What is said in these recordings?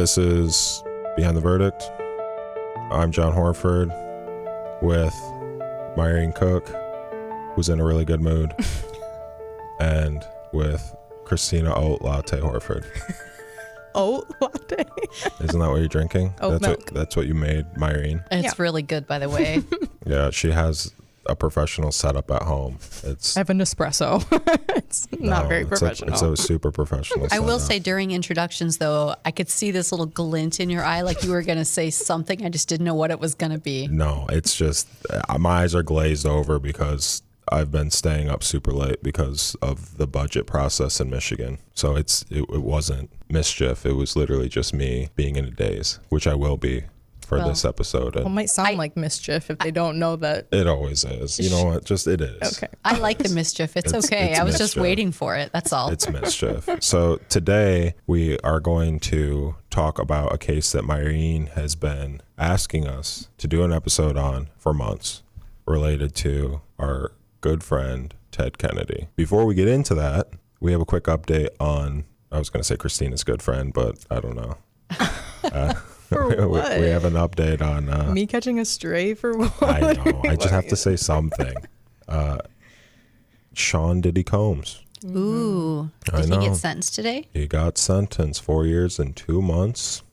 This is Behind the Verdict. I'm John Horford with Myrene Cook, who's in a really good mood, and with Christina Oat Latte Horford. Oat latte? Isn't that what you're drinking? Oat milk. That's what you made, Myrene. It's really good, by the way. Yeah, she has a professional setup at home. I have an espresso. It's not very professional. It's a super professional I will setup. say during introductions, though, I could see this little glint in your eye, like you were going to say something. I just didn't know what it was going to be. No, it's just my eyes are glazed over because I've been staying up super late because of the budget process in Michigan. So it wasn't mischief. It was literally just me being in a daze, which I will be for this episode. Well, it might sound like mischief if they don't know that. It always is. You know what? Just it is. Okay. I like the mischief. It's okay. I was just waiting for it. That's all. It's mischief. So today we are going to talk about a case that Myrene has been asking us to do an episode on for months, related to our good friend Ted Kennedy. Before we get into that, we have a quick update on, I was going to say Christina's good friend, but I don't know. For what? We have an update on... Me catching a stray for what? I know. I just have to say something. Sean Diddy Combs. Ooh. Did he get sentenced today? He got sentenced 4 years and 2 months.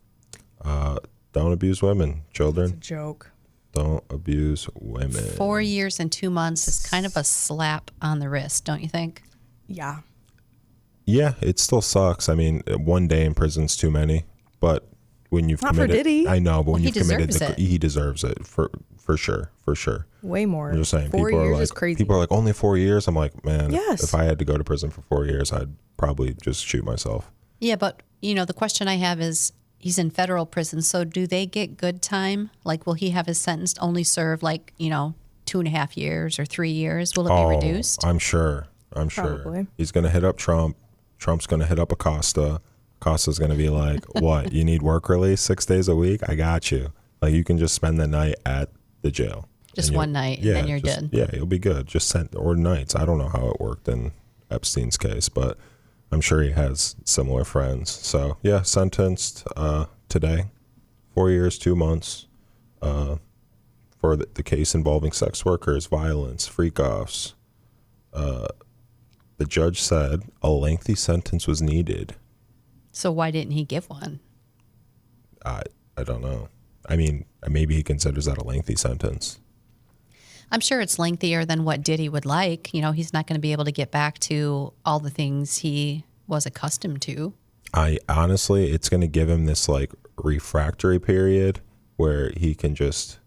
Don't abuse women, children. It's a joke. Don't abuse women. 4 years and 2 months is kind of a slap on the wrist, don't you think? Yeah. Yeah, it still sucks. I mean, 1 day in prison's too many, but when you've Not for committed, Diddy. I know, but when he you've committed, deserves it. he deserves it for sure. Way more. I'm just saying, 4 people are years like, is crazy. people are like, only 4 years. I'm like, man, Yes. if I had to go to prison for 4 years, I'd probably just shoot myself. Yeah, but, the question I have is, he's in federal prison, so do they get good time? Like, will he have his sentence only serve 2.5 years or 3 years? Will it be reduced? I'm sure. Probably. He's going to hit up Trump. Trump's going to hit up Acosta. Acosta's going to be like, what? You need work release 6 days a week? I got you. Like, you can just spend the night at the jail. Just one night, and then you're good. Yeah, you'll be good. Or nights. I don't know how it worked in Epstein's case, but I'm sure he has similar friends. So, yeah, sentenced today. 4 years, 2 months for the case involving sex workers, violence, freak-offs. The judge said a lengthy sentence was needed. So why didn't he give one? I don't know. I mean, maybe he considers that a lengthy sentence. I'm sure it's lengthier than what Diddy would like. He's not going to be able to get back to all the things he was accustomed to. Honestly, it's going to give him this refractory period where he can just,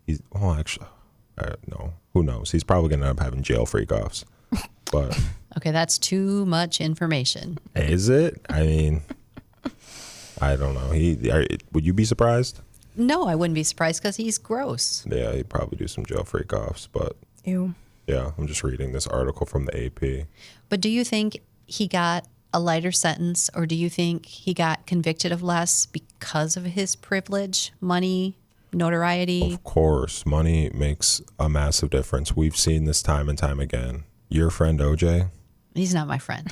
no, who knows? He's probably going to end up having jail freak-offs. But Okay, that's too much information. is it? I mean, I don't know. Would you be surprised? No, I wouldn't be surprised because he's gross. Yeah, he'd probably do some jail freak-offs, but Ew. yeah, I'm just reading this article from the AP. But do you think he got a lighter sentence, or do you think he got convicted of less because of his privilege, money, notoriety? Of course, money makes a massive difference. We've seen this time and time again. Your friend OJ? He's not my friend.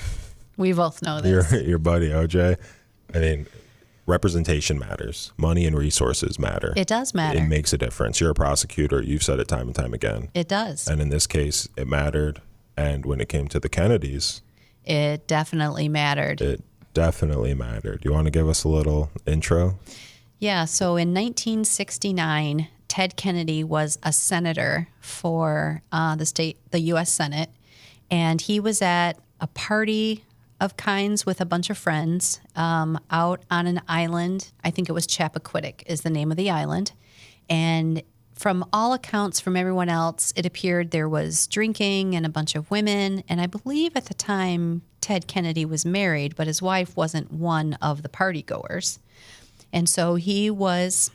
We both know this. Your buddy OJ? I mean, representation matters. Money and resources matter. It does matter. It makes a difference. You're a prosecutor. You've said it time and time again. It does. And in this case, it mattered. And when it came to the Kennedys, It definitely mattered. it definitely mattered. You want to give us a little intro? Yeah, so in 1969, Ted Kennedy was a senator for the U.S. Senate, and he was at a party of kinds with a bunch of friends out on an island. I think it was Chappaquiddick is the name of the island. And from all accounts from everyone else, it appeared there was drinking and a bunch of women. And I believe at the time Ted Kennedy was married, but his wife wasn't one of the partygoers. And so he was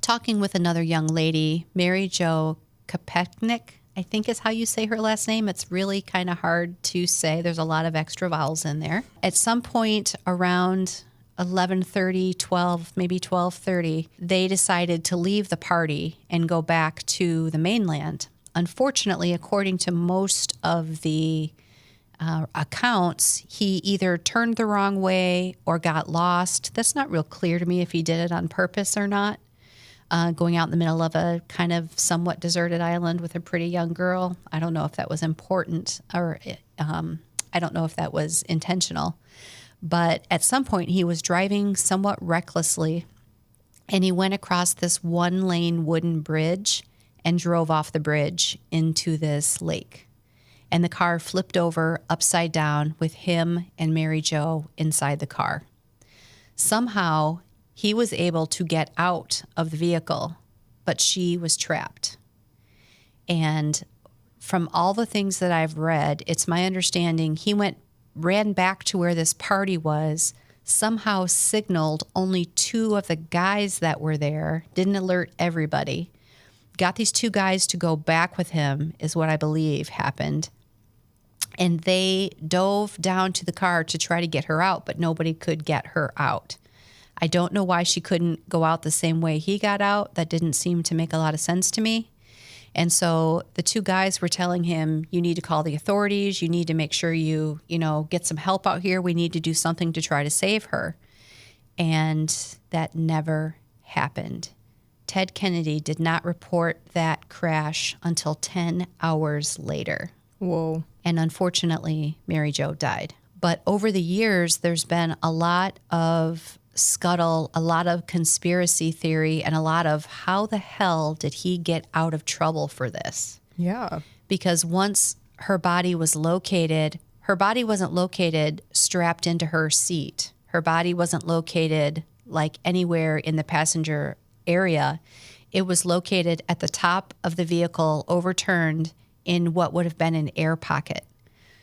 talking with another young lady, Mary Jo Kopechne, I think is how you say her last name. It's really kind of hard to say. There's a lot of extra vowels in there. At some point around 11:30, 12, maybe 12:30, they decided to leave the party and go back to the mainland. Unfortunately, according to most of the accounts, he either turned the wrong way or got lost. That's not real clear to me if he did it on purpose or not. Going out in the middle of a kind of somewhat deserted island with a pretty young girl. I don't know if that was important or I don't know if that was intentional. But at some point he was driving somewhat recklessly and he went across this one-lane wooden bridge and drove off the bridge into this lake. And the car flipped over upside down with him and Mary Jo inside the car. Somehow he was able to get out of the vehicle, but she was trapped. And from all the things that I've read, it's my understanding he ran back to where this party was, somehow signaled only 2 of the guys that were there, didn't alert everybody, got these 2 guys to go back with him, is what I believe happened. And they dove down to the car to try to get her out, but nobody could get her out. I don't know why she couldn't go out the same way he got out. That didn't seem to make a lot of sense to me. And so the 2 guys were telling him, you need to call the authorities. You need to make sure you get some help out here. We need to do something to try to save her. And that never happened. Ted Kennedy did not report that crash until 10 hours later. Whoa. And unfortunately, Mary Jo died. But over the years, there's been a lot of scuttle, a lot of conspiracy theory, and a lot of how the hell did he get out of trouble for this? Yeah. Because once her body was located, her body wasn't located strapped into her seat. Her body wasn't located like anywhere in the passenger area. It was located at the top of the vehicle, overturned in what would have been an air pocket.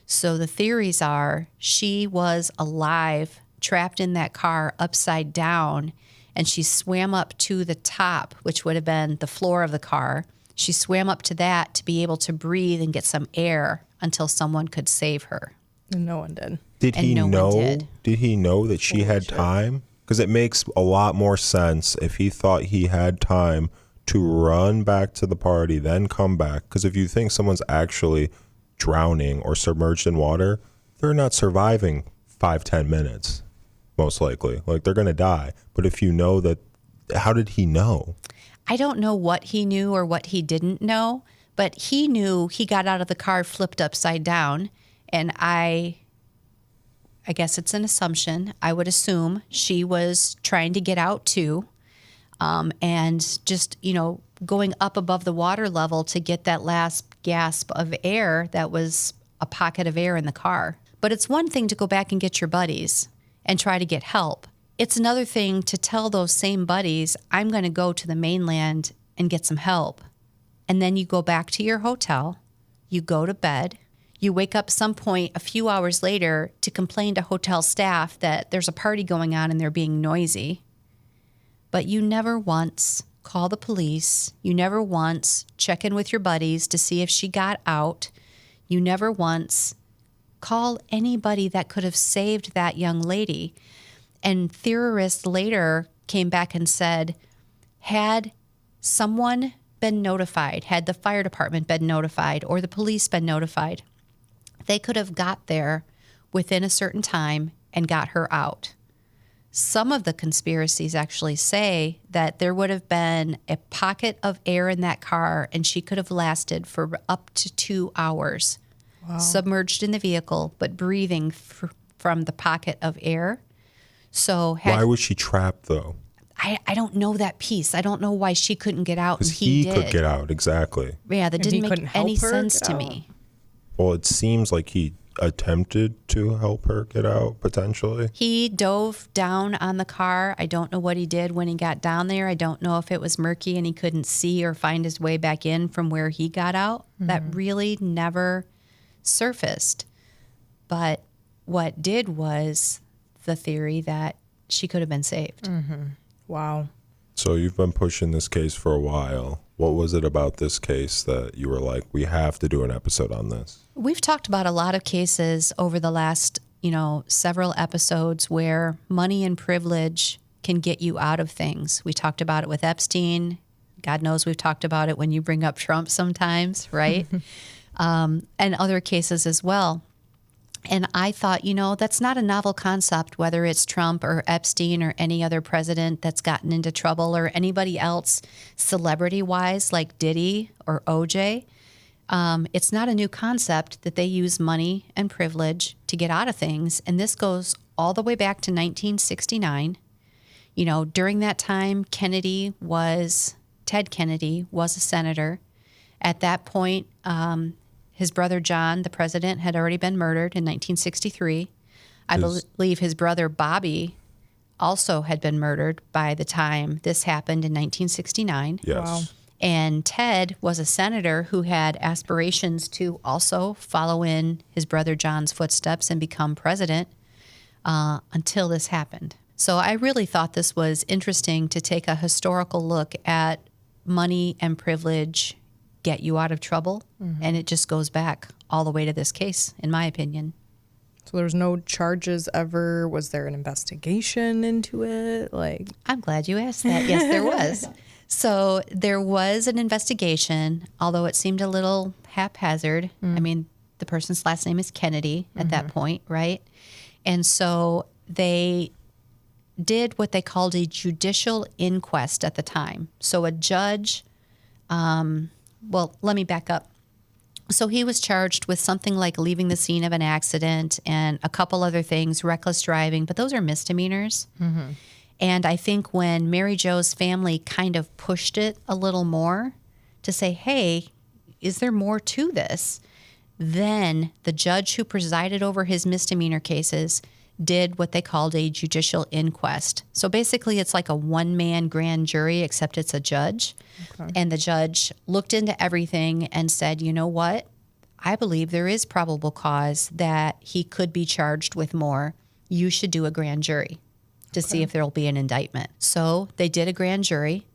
So the theories are she was alive, trapped in that car upside down, and she swam up to the top, which would have been the floor of the car. She swam up to that to be able to breathe and get some air until someone could save her. And no one did. Did he know that she had time? Because it makes a lot more sense if he thought he had time to run back to the party, then come back. Because if you think someone's actually drowning or submerged in water, they're not surviving 5-10 minutes, most likely. Like, they're going to die. But if you know that, how did he know? I don't know what he knew or what he didn't know, but he knew he got out of the car flipped upside down. And I guess it's an assumption. I would assume she was trying to get out too. And just, going up above the water level to get that last gasp of air that was a pocket of air in the car. But it's one thing to go back and get your buddies and try to get help. It's another thing to tell those same buddies, I'm going to go to the mainland and get some help. And then you go back to your hotel, you go to bed, you wake up some point a few hours later to complain to hotel staff that there's a party going on and they're being noisy. But you never once call the police. You never once check in with your buddies to see if she got out. You never once call anybody that could have saved that young lady. And theorists later came back and said, had someone been notified, had the fire department been notified or the police been notified, they could have got there within a certain time and got her out. Some of the conspiracies actually say that there would have been a pocket of air in that car and she could have lasted for up to 2 hours, submerged in the vehicle, but breathing from the pocket of air. So why was she trapped, though? I don't know that piece. I don't know why she couldn't get out and he did. Could get out, exactly. Yeah, that didn't make any sense to me. Well, it seems like he attempted to help her get out, potentially. He dove down on the car. I don't know what he did when he got down there. I don't know if it was murky and he couldn't see or find his way back in from where he got out. Mm-hmm. That really never surfaced. But what did was the theory that she could have been saved. Mm-hmm. Wow. So you've been pushing this case for a while. What was it about this case that you were like, we have to do an episode on this? We've talked about a lot of cases over the last, several episodes where money and privilege can get you out of things. We talked about it with Epstein. God knows we've talked about it when you bring up Trump sometimes, right? And other cases as well. And I thought, that's not a novel concept, whether it's Trump or Epstein or any other president that's gotten into trouble or anybody else celebrity-wise like Diddy or OJ. It's not a new concept that they use money and privilege to get out of things. And this goes all the way back to 1969. During that time, Ted Kennedy was a senator. At that point, his brother John, the president, had already been murdered in 1963. I believe his brother Bobby also had been murdered by the time this happened in 1969. Yes. Wow. And Ted was a senator who had aspirations to also follow in his brother John's footsteps and become president until this happened. So I really thought this was interesting to take a historical look at money and privilege get you out of trouble. Mm-hmm. And it just goes back all the way to this case, in my opinion. So there was no charges ever? Was there an investigation into it? I'm glad you asked that. Yes, there was. So there was an investigation, although it seemed a little haphazard. I mean, the person's last name is Kennedy at that point, right? And so they did what they called a judicial inquest at the time. So a judge, well, let me back up. So he was charged with something like leaving the scene of an accident and a couple other things, reckless driving, but those are misdemeanors. Mm-hmm. And I think when Mary Jo's family kind of pushed it a little more to say, hey, is there more to this? Then the judge who presided over his misdemeanor cases did what they called a judicial inquest. So basically it's like a one-man grand jury, except it's a judge. Okay. And the judge looked into everything and said, you know what? I believe there is probable cause that he could be charged with more. You should do a grand jury to see if there will be an indictment. So they did a grand jury.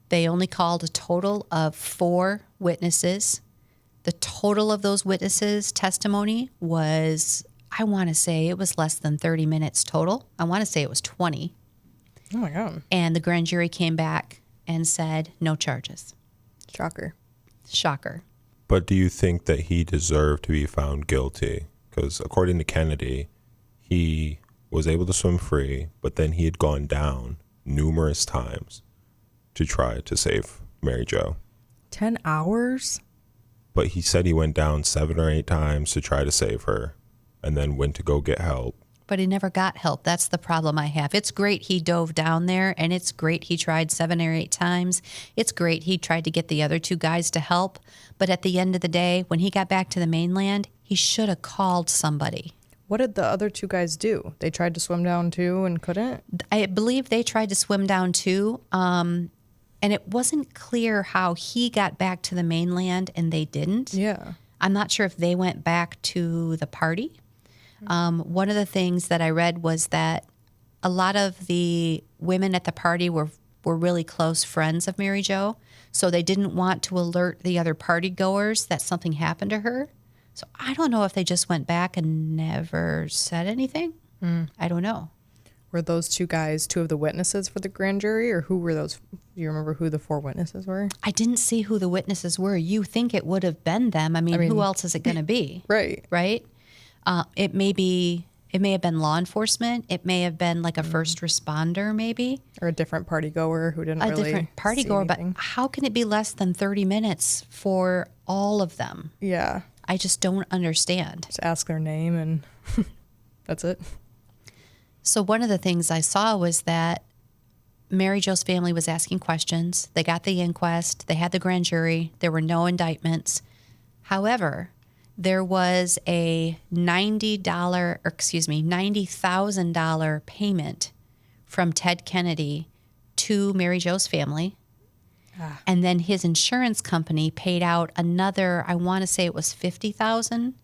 They only called a total of 4 witnesses. The total of those witnesses' testimony was, I want to say it was less than 30 minutes total. I want to say it was 20. Oh, my God. And the grand jury came back and said no charges. Shocker. But do you think that he deserved to be found guilty? Because according to Kennedy, he was able to swim free, but then he had gone down numerous times to try to save Mary Jo. 10 hours? But he said he went down 7 or 8 times to try to save her and then went to go get help. But he never got help. That's the problem I have. It's great he dove down there, and it's great he tried 7 or 8 times. It's great he tried to get the other 2 guys to help. But at the end of the day, when he got back to the mainland, he should have called somebody. What did the other 2 guys do? They tried to swim down too and couldn't? I believe they tried to swim down too. And it wasn't clear how he got back to the mainland and they didn't. Yeah. I'm not sure if they went back to the party. One of the things that I read was that a lot of the women at the party were really close friends of Mary Jo. So they didn't want to alert the other party goers that something happened to her. So I don't know if they just went back and never said anything. I don't know. Were those 2 guys 2 of the witnesses for the grand jury, or who were those? Do you remember who the 4 witnesses were? I didn't see who the witnesses were. You think it would have been them. I mean who else is it going to be? Right. It may have been law enforcement. It may have been like a first responder, maybe. Or a different party goer who didn't really different party see goer. anything. But how can it be less than 30 minutes for all of them? Yeah. I just don't understand. Just ask their name and that's it. So one of the things I saw was that Mary Jo's family was asking questions. They got the inquest. They had the grand jury. There were no indictments. However, there was a $90,000 payment from Ted Kennedy to Mary Jo's family. And then his insurance company paid out another, I want to say it was $50,000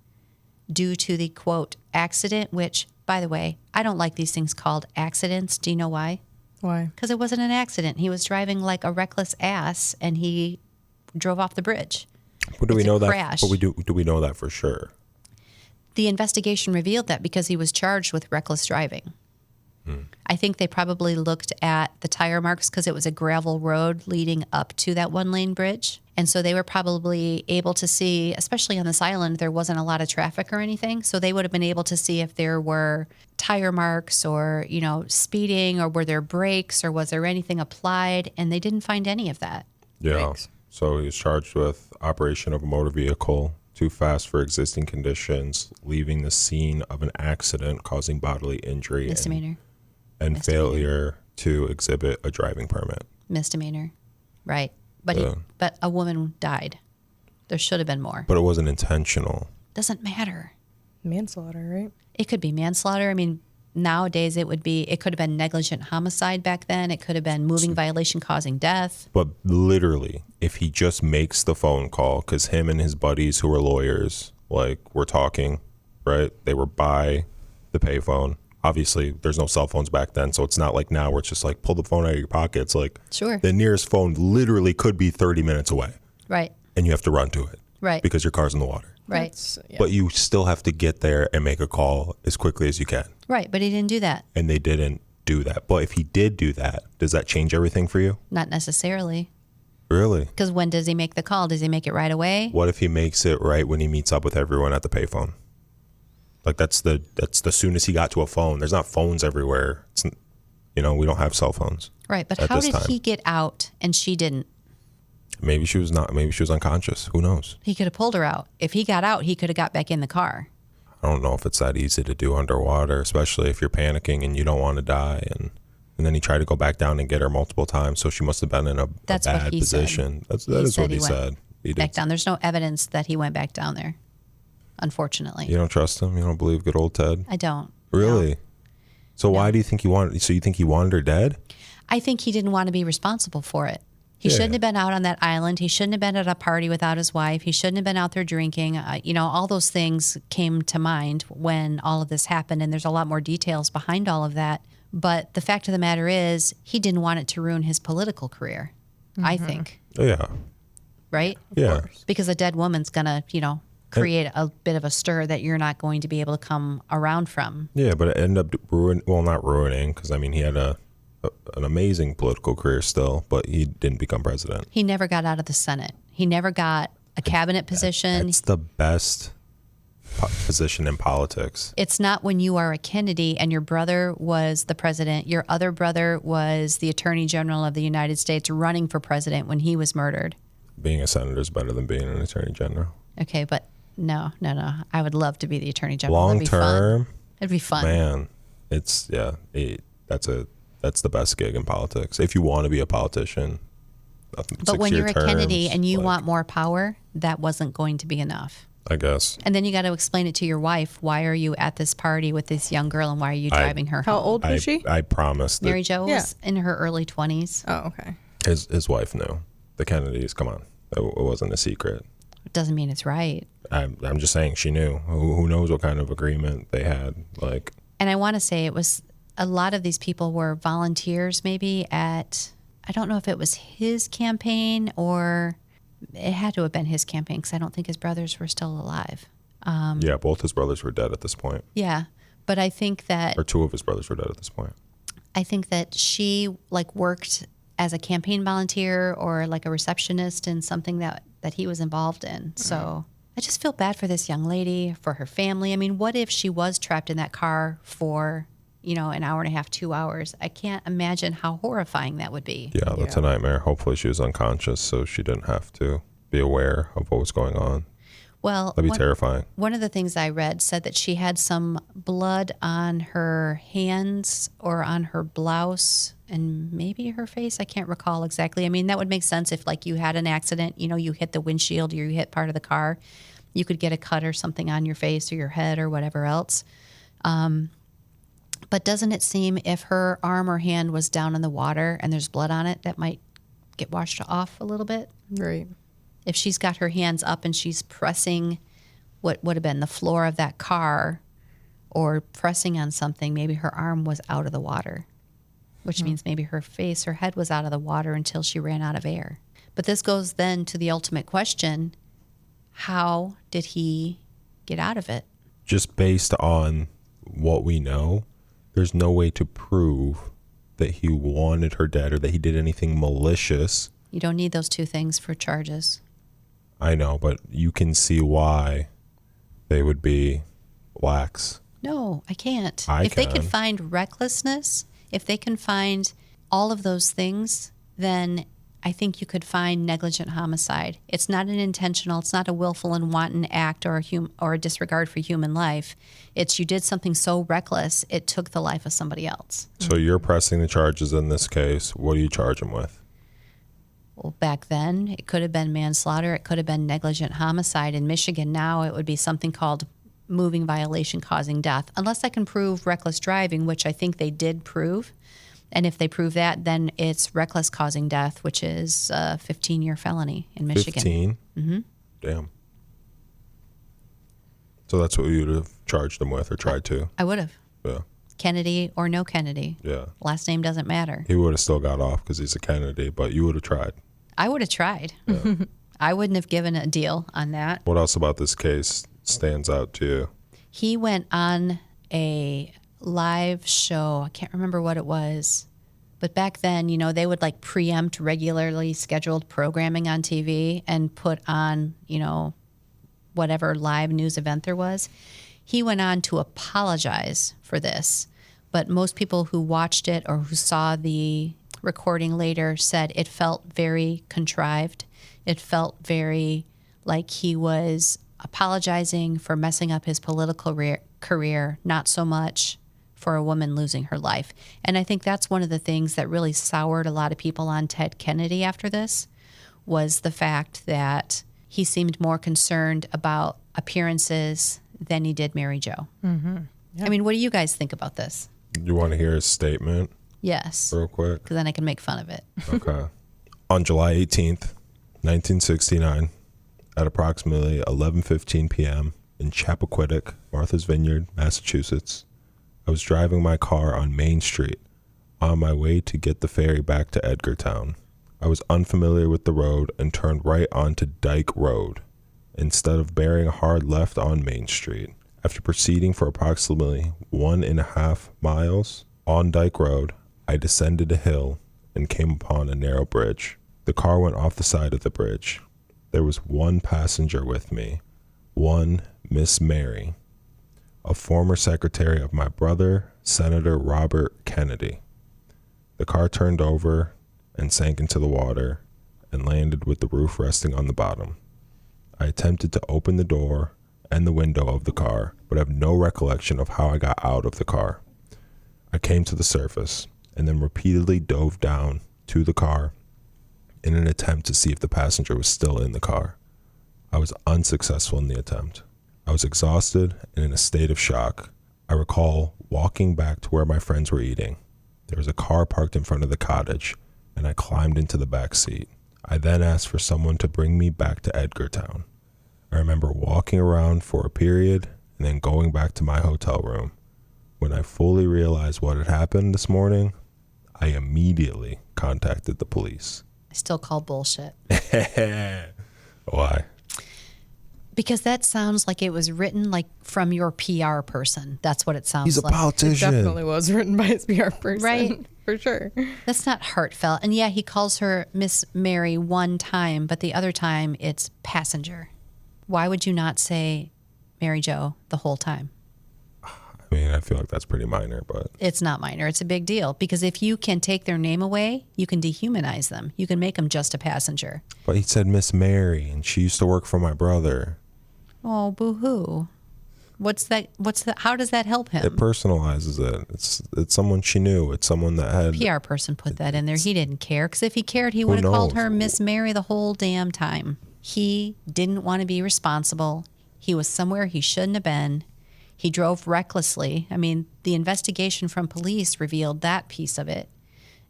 due to the, quote, accident, which, by the way, I don't like these things called accidents. Do you know why? Why? Because it wasn't an accident. He was driving like a reckless ass, and he drove off the bridge. But do we know that? Crash. But do we know that for sure? The investigation revealed that because he was charged with reckless driving. I think they probably looked at the tire marks because it was a gravel road leading up to that 1-lane bridge. And so they were probably able to see, especially on this island, there wasn't a lot of traffic or anything. So they would have been able to see if there were tire marks or, speeding, or were there brakes, or was there anything applied? And they didn't find any of that. Yeah. Yikes. So he was charged with operation of a motor vehicle too fast for existing conditions, leaving the scene of an accident causing bodily injury, Misdemeanor. and Misdemeanor. failure to exhibit a driving permit. Misdemeanor. Right. But Yeah. but a woman died. There should have been more. But it wasn't intentional. Doesn't matter. Manslaughter, right? It could be manslaughter. I mean, nowadays it could have been negligent homicide back then. It could have been moving violation causing death. But literally, if he just makes the phone call, because him and his buddies who are lawyers, were talking, right? They were by the payphone. Obviously, there's no cell phones back then, so it's not like now where it's just pull the phone out of your pocket. It's Sure. the nearest phone literally could be 30 minutes away, Right. and you have to run to it. Right. Because your car's in the water. Right. Yeah. But you still have to get there and make a call as quickly as you can. Right. But he didn't do that. And they didn't do that. But if he did do that, does that change everything for you? Not necessarily. Really? Because when does he make the call? Does he make it right away? What if he makes it right when he meets up with everyone at the payphone? That's the soonest he got to a phone. There's not phones everywhere. We don't have cell phones. Right. But at how this did time. he get out and she didn't? Maybe she was not. Maybe she was unconscious. Who knows? He could have pulled her out. If he got out, he could have got back in the car. I don't know if it's that easy to do underwater, especially if you're panicking and you don't want to die. And then he tried to go back down and get her multiple times. So she must have been in a That's what bad he said. position. That He is said what he he went said. He Back did. down. There's no evidence that he went back down there, unfortunately. You don't trust him? You don't believe good old Ted? I don't. Really? No. So why do you think so you think he wanted her dead? I think he didn't want to be responsible for it. He Yeah. shouldn't have been out on that island. He shouldn't have been at a party without his wife. He shouldn't have been out there drinking. All those things came to mind when all of this happened, and there's a lot more details behind all of that. But the fact of the matter is, he didn't want it to ruin his political career, I think. Yeah. Right? Yeah. Because a dead woman's going to, create a bit of a stir that you're not going to be able to come around from. Yeah, but it ended up not ruining, because he had an amazing political career still, but he didn't become president. He never got out of the Senate. He never got a cabinet position. That's the best position in politics. It's not when you are a Kennedy and your brother was the president. Your other brother was the Attorney General of the United States running for president when he was murdered. Being a senator is better than being an attorney general. Okay, but no. I would love to be the Attorney General. Long That'd be fun. term, It'd be fun. man, that's the best gig in politics. If you want to be a politician. But when you're a terms, Kennedy and you want more power, that wasn't going to be enough. I guess. And then you got to explain it to your wife. Why are you at this party with this young girl, and why are you driving her How home? old was she? I promised that Mary Jo Yeah. was in her early 20s. Oh, okay. his wife knew. The Kennedys, come on. It wasn't a secret. It doesn't mean it's right. I'm just saying she knew. Who knows what kind of agreement they had? And I want to say it was a lot of these people were volunteers, maybe at, I don't know if it was his campaign or it had to have been his campaign because I don't think his brothers were still alive. Yeah, both his brothers were dead at this point. Yeah. But I think that Or two of his brothers were dead at this point. she worked as a campaign volunteer or a receptionist in something that he was involved in. So I just feel bad for this young lady, for her family. I mean, what if she was trapped in that car for, an hour and a half, 2 hours? I can't imagine how horrifying that would be. Yeah, that's a nightmare. Hopefully she was unconscious so she didn't have to be aware of what was going on. Well, That'd be terrifying. One of the things I read said that she had some blood on her hands or on her blouse and maybe her face. I can't recall exactly. I mean, that would make sense if you had an accident, you hit the windshield or you hit part of the car. You could get a cut or something on your face or your head or whatever else. But doesn't it seem if her arm or hand was down in the water and there's blood on it, that might get washed off a little bit? Right. If she's got her hands up and she's pressing what would have been the floor of that car or pressing on something, maybe her arm was out of the water, which means maybe her face, her head was out of the water until she ran out of air. But this goes then to the ultimate question, how did he get out of it? Just based on what we know, there's no way to prove that he wanted her dead or that he did anything malicious. You don't need those two things for charges. I know, but you can see why they would be lax. No, I can't. I If they can. can find recklessness, if they can find all of those things, then I think you could find negligent homicide. It's not an intentional, it's not a willful and wanton act or a disregard for human life. It's you did something so reckless, it took the life of somebody else. So you're pressing the charges in this case. What do you charge him with? Well, back then, it could have been manslaughter. It could have been negligent homicide. In Michigan now, it would be something called moving violation causing death, unless I can prove reckless driving, which I think they did prove. And if they prove that, then it's reckless causing death, which is a 15-year felony in Michigan. 15? Mm-hmm. Damn. So that's what you would have charged him with or tried to? I would have. Yeah. Kennedy or no Kennedy. Yeah. Last name doesn't matter. He would have still got off because he's a Kennedy, but you would have tried. I would have tried. Yeah. I wouldn't have given a deal on that. What else about this case stands out to you? He went on a live show. I can't remember what it was. But back then, you know, they would like preempt regularly scheduled programming on TV and put on, you know, whatever live news event there was. He went on to apologize for this. But most people who watched it or who saw the recording later said it felt very contrived. It felt very like he was apologizing for messing up his political career, not so much for a woman losing her life. And I think that's one of the things that really soured a lot of people on Ted Kennedy after this, was the fact that he seemed more concerned about appearances than he did Mary Jo. Mm-hmm. Yep. I mean, what do you guys think about this? You want to hear his statement? Yes. Real quick? Because then I can make fun of it. Okay. On July 18th, 1969, at approximately 11:15 p.m. in Chappaquiddick, Martha's Vineyard, Massachusetts, I was driving my car on Main Street on my way to get the ferry back to Edgartown. I was unfamiliar with the road and turned right onto Dyke Road instead of bearing a hard left on Main Street. After proceeding for approximately 1.5 miles on Dyke Road, I descended a hill and came upon a narrow bridge. The car went off the side of the bridge. There was one passenger with me, one Miss Mary, a former secretary of my brother, Senator Robert Kennedy. The car turned over and sank into the water and landed with the roof resting on the bottom. I attempted to open the door and the window of the car, but have no recollection of how I got out of the car. I came to the surface and then repeatedly dove down to the car in an attempt to see if the passenger was still in the car. I was unsuccessful in the attempt. I was exhausted and in a state of shock. I recall walking back to where my friends were eating. There was a car parked in front of the cottage, and I climbed into the back seat. I then asked for someone to bring me back to Edgartown. I remember walking around for a period and then going back to my hotel room. When I fully realized what had happened this morning, I immediately contacted the police. I still call bullshit. Why? Because that sounds like it was written like from your PR person. That's what it sounds He's a like. It politician. definitely was written by his PR person. Right. For sure. That's not heartfelt. And yeah, he calls her Miss Mary one time, but the other time it's passenger. Why would you not say Mary Jo the whole time? I mean, I feel like that's pretty minor, but It's not minor. It's a big deal. Because if you can take their name away, you can dehumanize them. You can make them just a passenger. he said Miss Mary, and she used to work for my brother. Oh, boo-hoo. What's that? How does that help him? It personalizes it. It's someone she knew. It's someone that had. PR person put that in there. He didn't care. Because if he cared, he would have called her Miss Mary the whole damn time. He didn't want to be responsible. He was somewhere he shouldn't have been. He drove recklessly. I mean, the investigation from police revealed that piece of it.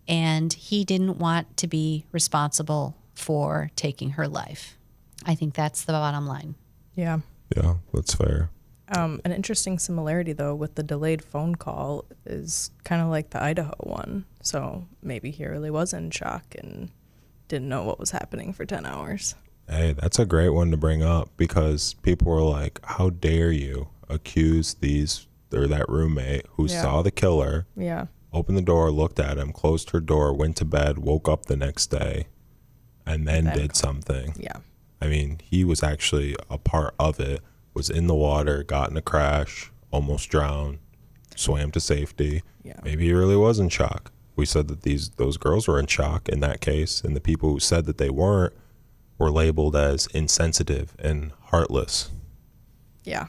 And he didn't want to be responsible for taking her life. I think that's the bottom line. Yeah. Yeah, that's fair. An interesting similarity, though, with the delayed phone call is kind of like the Idaho one. So maybe he really was in shock and didn't know what was happening for 10 hours. Hey, that's a great one to bring up because people were like, how dare you accuse that roommate who saw the killer, opened the door, looked at him, closed her door, went to bed, woke up the next day, and then did something. Yeah. I mean, he was actually a part of it, was in the water, got in a crash, almost drowned, swam to safety. Yeah. Maybe he really was in shock. We said that those girls were in shock in that case, and the people who said that they weren't were labeled as insensitive and heartless. Yeah.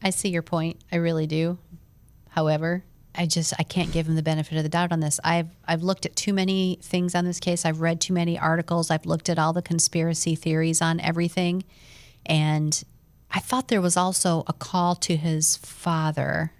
I see your point. I really do. However, I can't give him the benefit of the doubt on this. I've looked at too many things on this case. I've read too many articles. I've looked at all the conspiracy theories on everything. And I thought there was also a call to his father.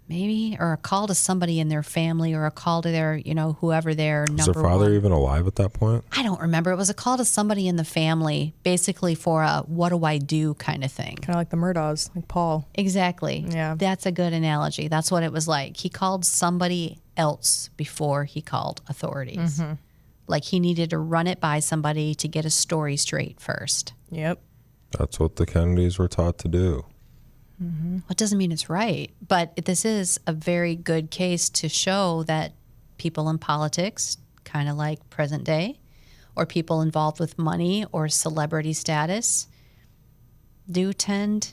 Maybe, or a call to somebody in their family, or a call to their, whoever their number one. Was their father even alive at that point? I don't remember. It was a call to somebody in the family, basically for a what do I do kind of thing. Kind of like the Murdaws, like Paul. Exactly. Yeah. That's a good analogy. That's what it was like. He called somebody else before he called authorities. Mm-hmm. Like he needed to run it by somebody to get a story straight first. Yep. That's what the Kennedys were taught to do. Well, it doesn't mean it's right, but this is a very good case to show that people in politics, kind of like present day, or people involved with money or celebrity status, do tend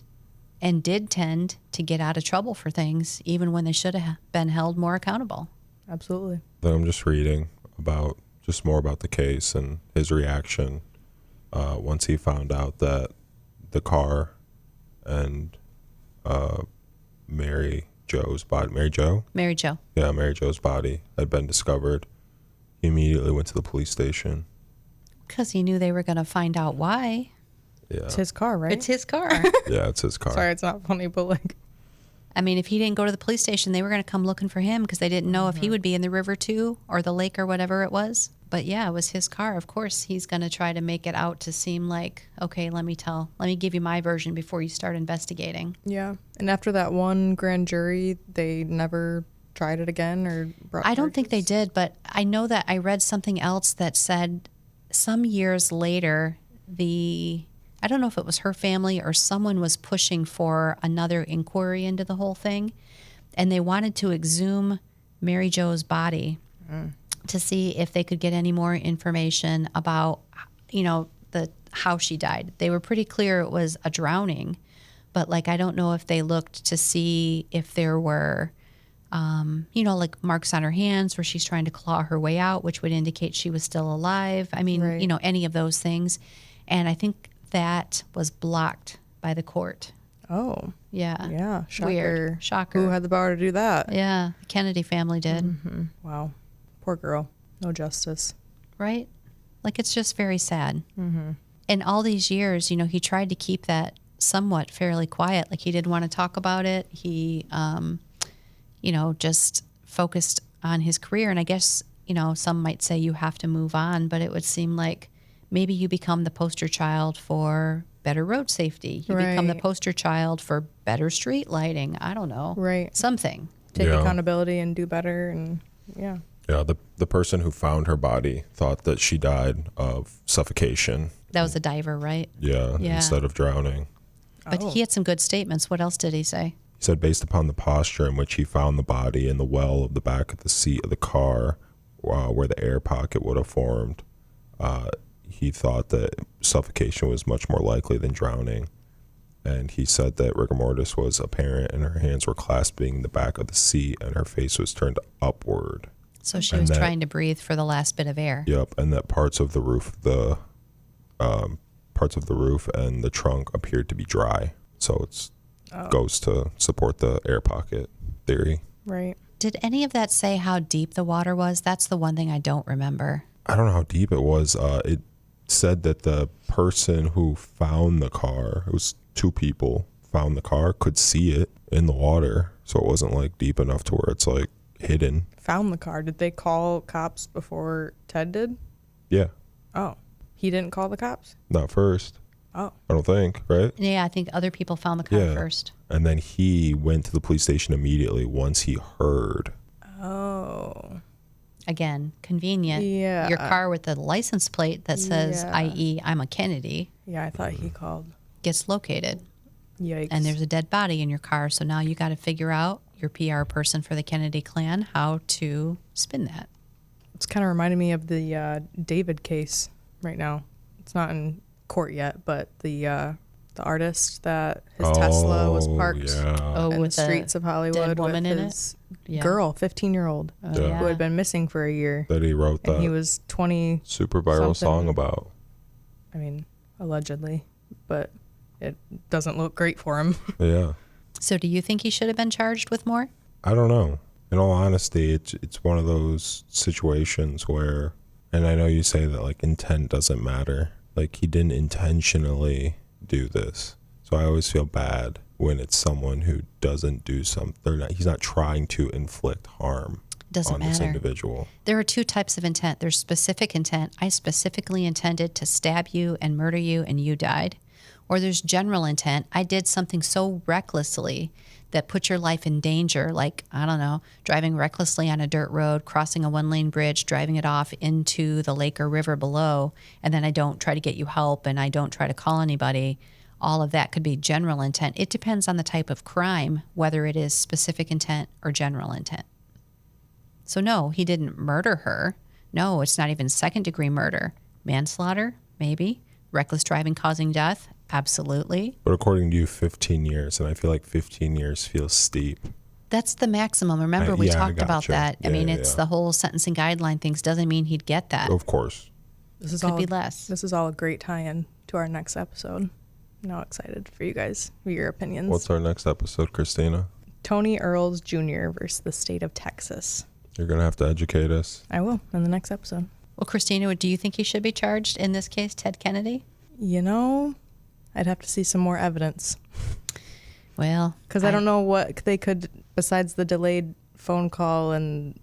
and did tend to get out of trouble for things, even when they should have been held more accountable. Absolutely. Then I'm just reading about just more about the case and his reaction once he found out that the car and Mary Jo's body, Mary Jo? Mary Jo. Yeah, Mary Jo's body had been discovered. He immediately went to the police station. Because he knew they were going to find out why. Yeah. It's his car, right? It's his car. Yeah, it's his car. Sorry, it's not funny, but like, I mean, if he didn't go to the police station, they were going to come looking for him because they didn't know if he would be in the river too, or the lake or whatever it was. But yeah, it was his car. Of course, he's going to try to make it out to seem like, okay, let me give you my version before you start investigating. yeah. And after that one grand jury, they never tried it again or brought I don't think they charges? did, but I know that I read something else that said some years later, I don't know if it was her family or someone was pushing for another inquiry into the whole thing, and they wanted to exhume Mary Jo's body to see if they could get any more information about, how she died. They were pretty clear it was a drowning, but I don't know if they looked to see if there were, like marks on her hands where she's trying to claw her way out, which would indicate she was still alive. I mean, Right. Any of those things. And I think that was blocked by the court. Oh, Yeah. yeah. Shocker. Weird. Shocker. Who had the power to do that? Yeah. The Kennedy family did. Wow. Poor girl. No justice. Right? It's just very sad. Mm-hmm. In all these years, he tried to keep that somewhat fairly quiet. He didn't want to talk about it. He, just focused on his career. And I guess, some might say you have to move on, but it would seem like maybe you become the poster child for better road safety. You become the Right. poster child for better street lighting. I don't know. Right. Something. Take Yeah. accountability and do better. And yeah. Yeah, the person who found her body thought that she died of suffocation. That was a diver, right? Yeah, Yeah. instead of drowning. But Oh. he had some good statements. What else did he say? He said based upon the posture in which he found the body in the well of the back of the seat of the car, where the air pocket would have formed, he thought that suffocation was much more likely than drowning. And he said that rigor mortis was apparent and her hands were clasping the back of the seat and her face was turned upward. So she And was that- trying to breathe for the last bit of air. Yep, and that parts of the roof, and the trunk appeared to be dry. So it's goes to support the air pocket theory. Right. Did any of that say how deep the water was? That's the one thing I don't remember. I don't know how deep it was. It said that the person who found the car, it was two people, found the car, could see it in the water. So it wasn't deep enough to where it's hidden. Found the car. Did they call cops before Ted did? Yeah, Oh. He didn't call the cops? not first. Oh. I don't think, right? Yeah, I think other people found the car Yeah. first. And then he went to the police station immediately once he heard. Oh. Again, convenient. Yeah. Your car with the license plate that says, Yeah. i.e., I'm a Kennedy, Yeah, I thought he called. gets located. Yikes. And there's a dead body in your car. So now you got to figure out, your PR person for the Kennedy clan, how to spin that. It's kind of reminding me of the David case right now. It's not in court yet, but the artist that his Tesla was parked in the with streets of Hollywood dead woman with in his Yeah. girl, 15-year-old, who Yeah. had been missing for a year. That he wrote that And he was 20, super viral something. song about. I mean, allegedly, but it doesn't look great for him. Yeah. So do you think he should have been charged with more? I don't know. In all honesty, it's one of those situations where, and I know you say that like intent doesn't matter. Like he didn't intentionally do this. So I always feel bad when it's someone who doesn't do something. He's not trying to inflict harm Doesn't on this matter. individual. There are two types of intent. There's specific intent. I specifically intended to stab you and murder you and you died. Or there's general intent. I did something so recklessly that put your life in danger, like, I don't know, driving recklessly on a dirt road, crossing a one-lane bridge, driving it off into the lake or river below, and then I don't try to get you help and I don't try to call anybody. All of that could be general intent. It depends on the type of crime, whether it is specific intent or general intent. So no, he didn't murder her. No, it's not even second-degree murder. Manslaughter, maybe. Reckless driving causing death, absolutely. But according to you, 15 years, and I feel like 15 years feels steep. That's the maximum. Remember, we Yeah, I talked about gotcha. that. I mean, Yeah, it's yeah. the whole sentencing guideline things doesn't mean he'd get that. Of course. This is Could all be less. This is all a great tie-in to our next episode. I'm now excited for you guys, for your opinions. What's our next episode, Christina? Tony Earls Jr. versus the state of Texas. You're going to have to educate us. I will in the next episode. Well, Christina, do you think he should be charged in this case, Ted Kennedy? You know, I'd have to see some more evidence. Well, Because I don't know what they could, besides the delayed phone call and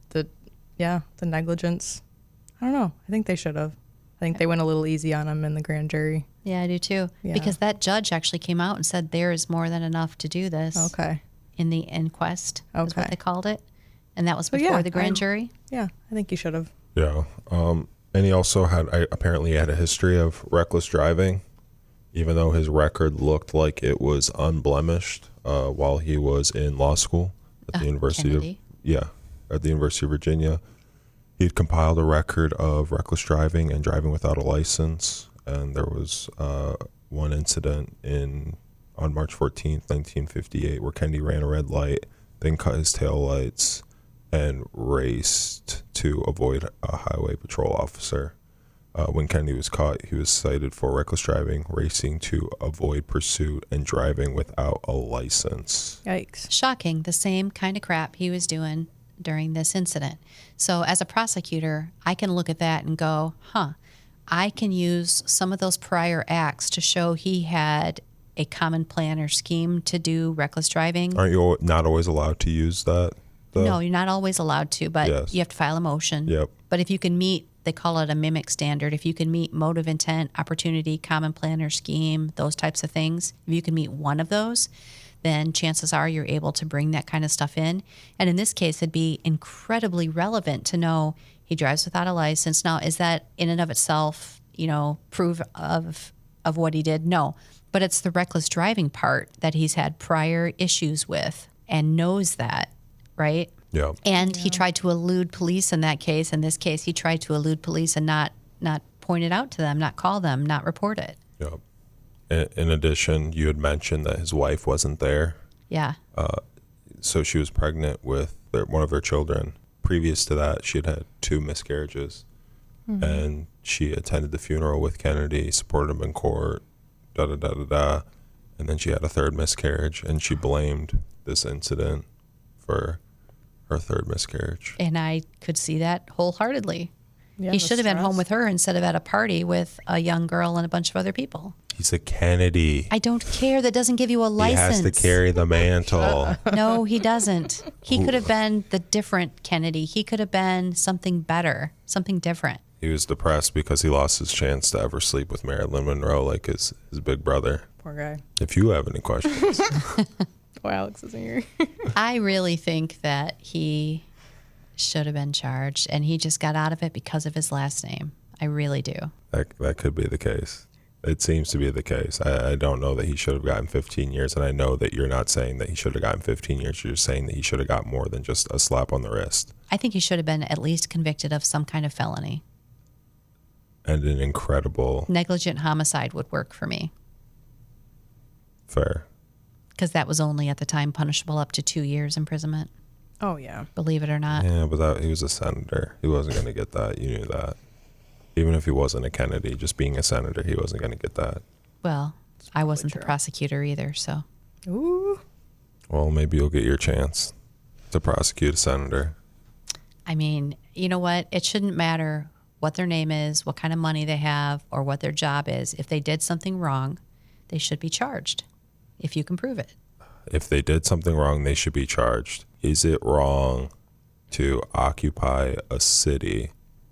the negligence. I don't know. I think they should have. I think they went a little easy on him in the grand jury. Yeah, I do too. Yeah. Because that judge actually came out and said there is more than enough to do this. Okay. In the inquest, is Okay. what they called it. And that was But before yeah, the grand jury. Yeah, I think you should have. Yeah. And he also apparently had a history of reckless driving, even though his record looked like it was unblemished while he was in law school at the University Kennedy. at the University of Virginia. He'd compiled a record of reckless driving and driving without a license. And there was one incident on March 14th, 1958, where Kennedy ran a red light, then cut his taillights and raced to avoid a highway patrol officer. When Kennedy was caught, he was cited for reckless driving, racing to avoid pursuit, and driving without a license. Yikes. Shocking, the same kind of crap he was doing during this incident. So as a prosecutor, I can look at that and go, I can use some of those prior acts to show he had a common plan or scheme to do reckless driving. Aren't you not always allowed to use that, though? No, you're not always allowed to, but Yes. you have to file a motion. Yep. But if you can meet, they call it a mimic standard, if you can meet motive, intent, opportunity, common plan or scheme, those types of things, if you can meet one of those, then chances are you're able to bring that kind of stuff in. And in this case, it'd be incredibly relevant to know he drives without a license. Now, is that in and of itself, proof of what he did? No. But it's the reckless driving part that he's had prior issues with and knows that, right? Yeah. And he tried to elude police in that case. In this case, he tried to elude police and not point it out to them, not call them, not report it. Yeah. In addition, you had mentioned that his wife wasn't there. Yeah. So she was pregnant with one of their children. Previous to that, she had had 2 miscarriages. Mm-hmm. And she attended the funeral with Kennedy, supported him in court, da-da-da-da-da. And then she had a 3rd miscarriage, and she blamed this incident for her 3rd miscarriage. And I could see that wholeheartedly. Yeah, He the should have been home stress. with her instead of at a party with a young girl and a bunch of other people. He's a Kennedy. I don't care. That doesn't give you a He license. has to carry the mantle. No, he doesn't. He could have been the different Kennedy. He could have been something better, something different. He was depressed because he lost his chance to ever sleep with Marilyn Monroe like his big brother. Poor guy. If you have any questions. Oh, Alex isn't here. I really think that he should have been charged, and he just got out of it because of his last name. I really do. That could be the case. It seems to be the case. I don't know that he should have gotten 15 years, and I know that you're not saying that he should have gotten 15 years. You're saying that he should have got more than just a slap on the wrist. I think he should have been at least convicted of some kind of felony. and an incredible... Negligent homicide would work for me. Fair. Because that was only at the time punishable up to 2 years imprisonment. Oh, yeah. Believe it or not. Yeah, but he was a senator. He wasn't going to get that. You knew that. Even if he wasn't a Kennedy, just being a senator, he wasn't going to get that. Well, I wasn't the prosecutor either, so. Ooh. Well, maybe you'll get your chance to prosecute a senator. I mean, you know what? It shouldn't matter what their name is, what kind of money they have, or what their job is. If they did something wrong, they should be charged, if you can prove it. If they did something wrong, they should be charged. Is it wrong to occupy a city,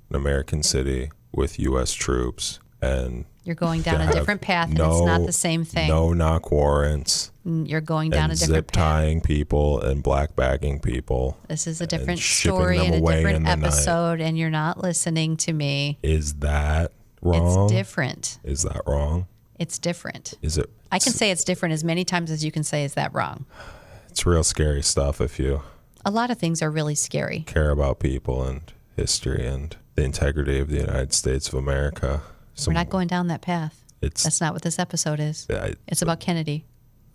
an American city, with U.S. troops and you're going down a different path, and it's not the same thing. No knock warrants. You're going down a different zip tying people and black bagging people. This is a different story and a different episode, and you're not listening to me. Is that wrong? It's different. Is that wrong? It's different. Is it? I can say it's different as many times as you can say, is that wrong? It's real scary stuff if you... A lot of things are really scary. Care about people and history and the integrity of the United States of America. We're not going down that path. That's not what this episode is. It's about Kennedy.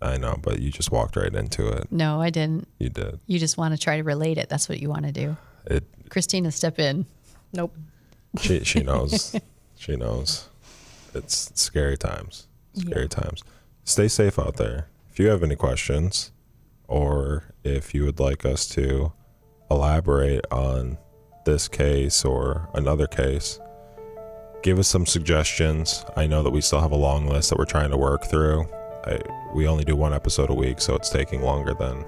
I know, but you just walked right into it. No, I didn't. You did. You just want to try to relate it. That's what you want to do. Christina, step in. Nope. She knows. She knows. It's scary times. Scary times. Stay safe out there. If you have any questions, or if you would like us to elaborate on this case or another case, give us some suggestions. I know that we still have a long list that we're trying to work through. We only do one episode a week, so it's taking longer than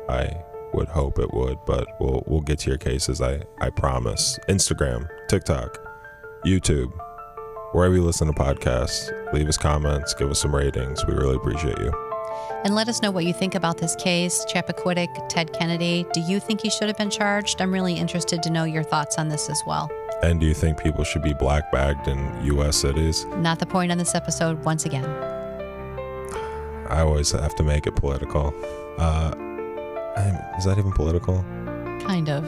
I would hope it would, but we'll get to your cases, I promise. Instagram, TikTok, YouTube, wherever you listen to podcasts, leave us comments, give us some ratings. We really appreciate you. And let us know what you think about this case, Chappaquiddick, Ted Kennedy. Do you think he should have been charged? I'm really interested to know your thoughts on this as well. And do you think people should be black bagged in U.S. cities? Not the point on this episode, once again. I always have to make it political. Is that even political? Kind of.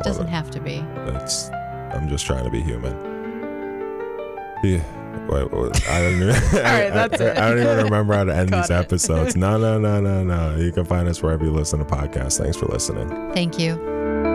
Doesn't have to be. I'm just trying to be human. Yeah. Wait, I don't even, that's it. I don't even remember how to end these it. episodes. No. You can find us wherever you listen to podcasts. Thanks for listening. Thank you.